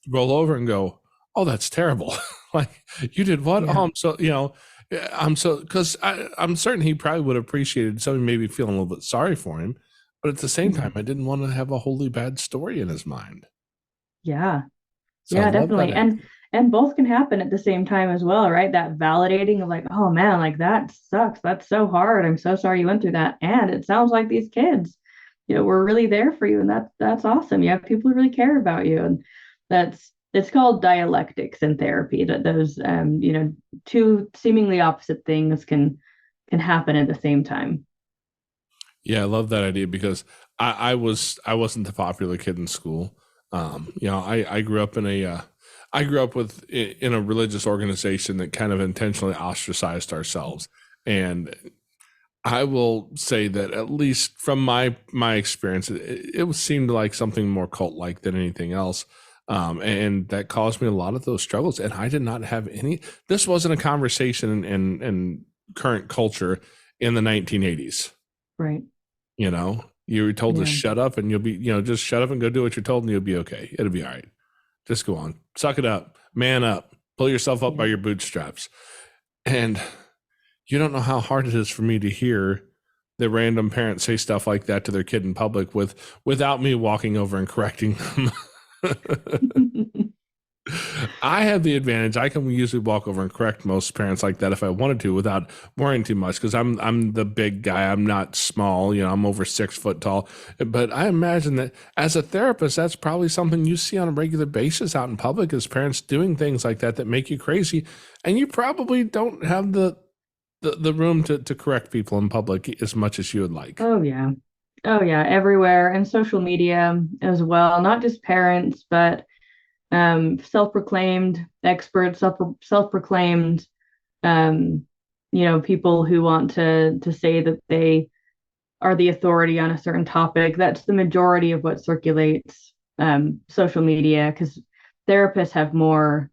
roll over and go, "Oh, that's terrible." Like, you did what? Yeah. Oh, because I'm certain he probably would have appreciated somebody maybe feeling a little bit sorry for him. But at the same time, I didn't want to have a wholly bad story in his mind. Yeah. So yeah, definitely. And both can happen at the same time as well, right? That validating of like, "Oh man, like that sucks. That's so hard. I'm so sorry you went through that." And it sounds like these kids, we're really there for you. And that's awesome. You have people who really care about you. And it's called dialectics in therapy, that those two seemingly opposite things can happen at the same time. Yeah, I love that idea, because I wasn't the popular kid in school. I grew up in a religious organization that kind of intentionally ostracized ourselves. And I will say that, at least from my experience, it seemed like something more cult-like than anything else. And that caused me a lot of those struggles. And I did not have any. This wasn't a conversation in current culture in the 1980s. Right. You were told to shut up, and you'll be, just shut up and go do what you're told, and you'll be okay. It'll be all right. Just go on. Suck it up. Man up. Pull yourself up by your bootstraps. And you don't know how hard it is for me to hear the random parents say stuff like that to their kid in public without me walking over and correcting them. I have the advantage. I can usually walk over and correct most parents like that if I wanted to, without worrying too much, because I'm the big guy. I'm not small. I'm over 6 foot tall. But I imagine that as a therapist, that's probably something you see on a regular basis out in public, is parents doing things like that make you crazy, and you probably don't have the room to correct people in public as much as you would like. Oh yeah, everywhere, and social media as well. Not just parents, but self-proclaimed experts, self-proclaimed people who want to say that they are the authority on a certain topic. That's the majority of what circulates social media, because therapists have more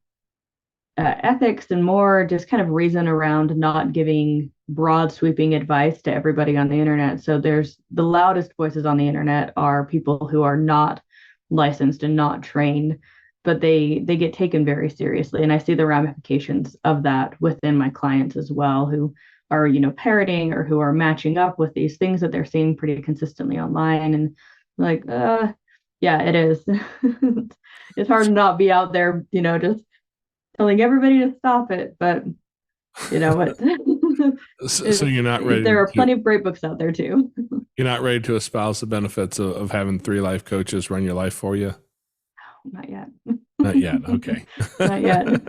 ethics and more just kind of reason around not giving broad sweeping advice to everybody on the internet. So there's the loudest voices on the internet are people who are not licensed and not trained, but they get taken very seriously. And I see the ramifications of that within my clients as well, who are, parroting or who are matching up with these things that they're seeing pretty consistently online. And like, yeah, it is. It's hard to not be out there, just telling everybody to stop it. But you know what? So you're not ready. There are plenty of great books out there too. You're not ready to espouse the benefits of having 3 life coaches run your life for you? Not yet. Not yet. Okay. Not yet.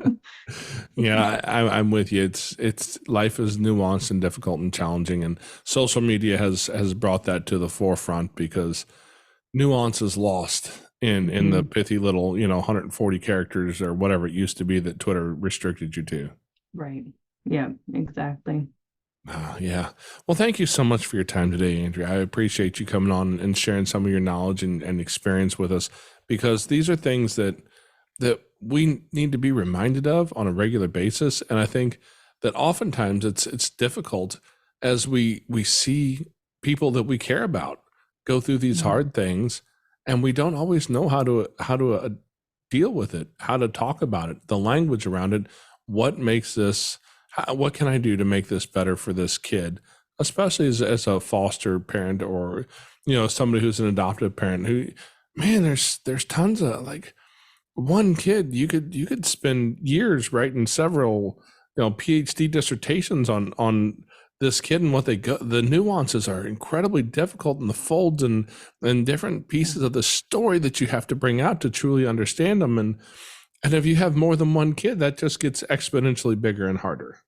Yeah, I'm with you. It's life is nuanced and difficult and challenging, and social media has brought that to the forefront because nuance is lost in the pithy little 140 characters or whatever it used to be that Twitter restricted you to. Right. Yeah. Exactly. Yeah. Well, thank you so much for your time today, Andrea. I appreciate you coming on and sharing some of your knowledge and experience with us, because these are things that we need to be reminded of on a regular basis. And I think that oftentimes it's difficult as we see people that we care about go through these hard things, and we don't always know how to deal with it, how to talk about it, the language around it. What makes this? What can I do to make this better for this kid, especially as a foster parent or somebody who's an adoptive parent? Who, man, there's tons of, like, one kid you could spend years writing several PhD dissertations on this kid and what they go. The nuances are incredibly difficult, and the folds and different pieces of the story that you have to bring out to truly understand them. And if you have more than one kid, that just gets exponentially bigger and harder.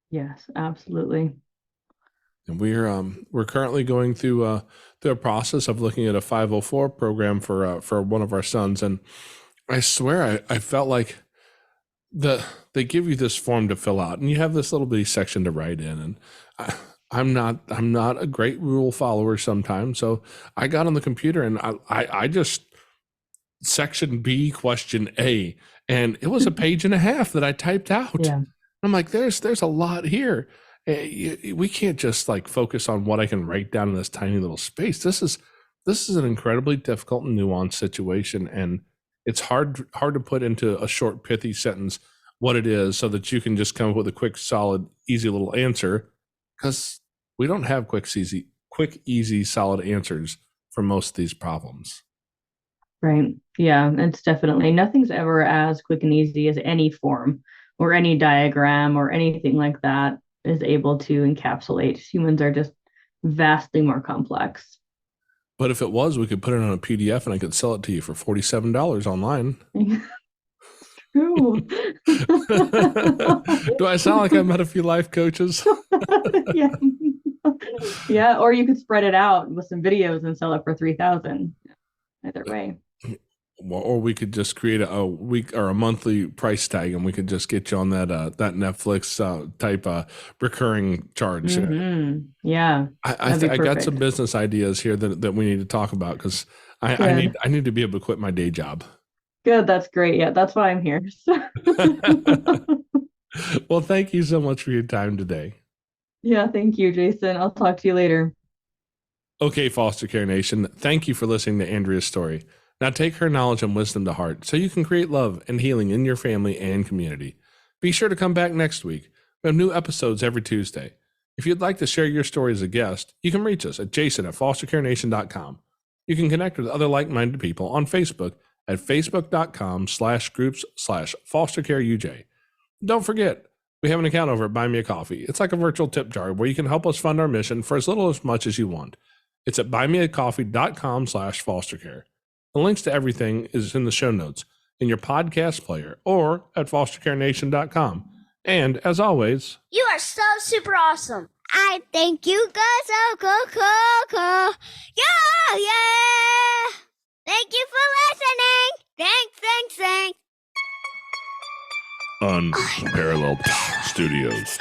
Yes, absolutely. And we're currently going through a process of looking at a 504 program for one of our sons. And I swear I felt like they give you this form to fill out, and you have this little bitty section to write in. And I'm not a great rule follower sometimes, so I got on the computer and I just section B, question A, and it was a page and a half that I typed out. Yeah. I'm like, there's a lot here. We can't just like focus on what I can write down in this tiny little space. This is an incredibly difficult and nuanced situation, and it's hard to put into a short, pithy sentence what it is, so that you can just come up with a quick, solid, easy little answer, because we don't have quick, easy, solid answers for most of these problems. Right. Yeah, it's definitely nothing's ever as quick and easy as any form or any diagram or anything like that is able to encapsulate. Humans are just vastly more complex. But if it was, we could put it on a PDF and I could sell it to you for $47 online. True. Do I sound like I met a few life coaches? Yeah. Yeah, or you could spread it out with some videos and sell it for $3,000. Either way. Or we could just create a week or a monthly price tag, and we could just get you on that Netflix type recurring charge. Mm-hmm. Yeah, I got some business ideas here that we need to talk about, because I need to be able to quit my day job. Good, that's great. Yeah, that's why I'm here. Well, thank you so much for your time today. Yeah, thank you, Jason. I'll talk to you later. Okay, Foster Care Nation, thank you for listening to Andrea's story. Now take her knowledge and wisdom to heart so you can create love and healing in your family and community. Be sure to come back next week. We have new episodes every Tuesday. If you'd like to share your story as a guest, you can reach us at jason@fostercarenation.com. You can connect with other like-minded people on Facebook at facebook.com/groups/fostercareuj. Don't forget, we have an account over at Buy Me a Coffee. It's like a virtual tip jar where you can help us fund our mission for as little as much as you want. It's at buymeacoffee.com/fostercare. The links to everything is in the show notes, in your podcast player, or at fostercarenation.com. And as always, you are so super awesome. I think you guys are cool. Yeah. Thank you for listening. Thanks. Unparalleled Studios.